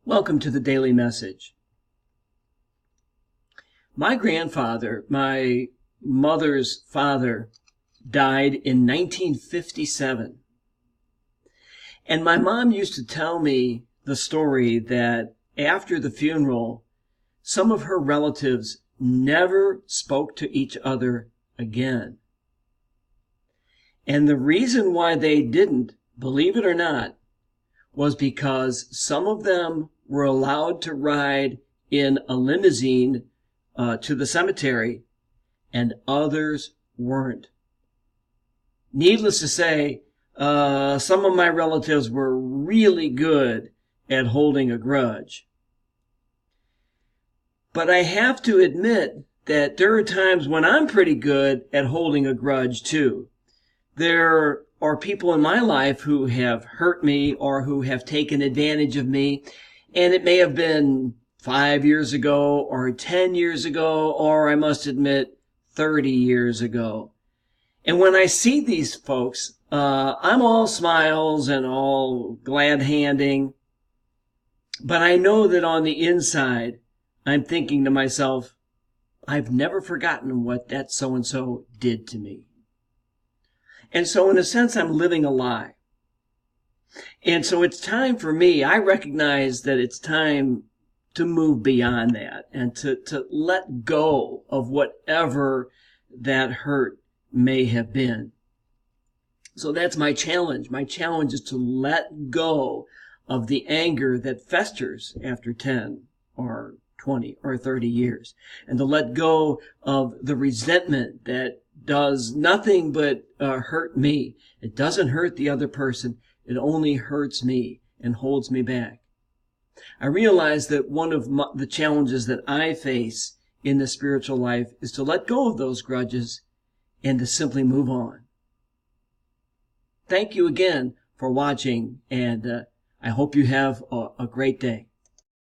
Welcome to the Daily Message. My grandfather, my mother's father, died in 1957. And my mom used to tell me the story that after the funeral, some of her relatives never spoke to each other again. And the reason why they didn't, believe it or not, was because some of them were allowed to ride in a limousine to the cemetery and others weren't. Needless to say, some of my relatives were really good at holding a grudge. But I have to admit that there are times when I'm pretty good at holding a grudge too. There are people in my life who have hurt me or who have taken advantage of me, and it may have been 5 years ago or 10 years ago, or I must admit 30 years ago. And when I see these folks, I'm all smiles and all glad handing, but I know that on the inside I'm thinking to myself, I've never forgotten what that so-and-so did to me. And so in a sense, I'm living a lie. And so it's time for me, I recognize that it's time to move beyond that and to let go of whatever that hurt may have been. So that's my challenge. My challenge is to let go of the anger that festers after 10 or 20 or 30 years, and to let go of the resentment that does nothing but hurt me. It doesn't hurt the other person. It only hurts me and holds me back. I realize that one of the challenges that I face in the spiritual life is to let go of those grudges and to simply move on. Thank you again for watching, and I hope you have a great day.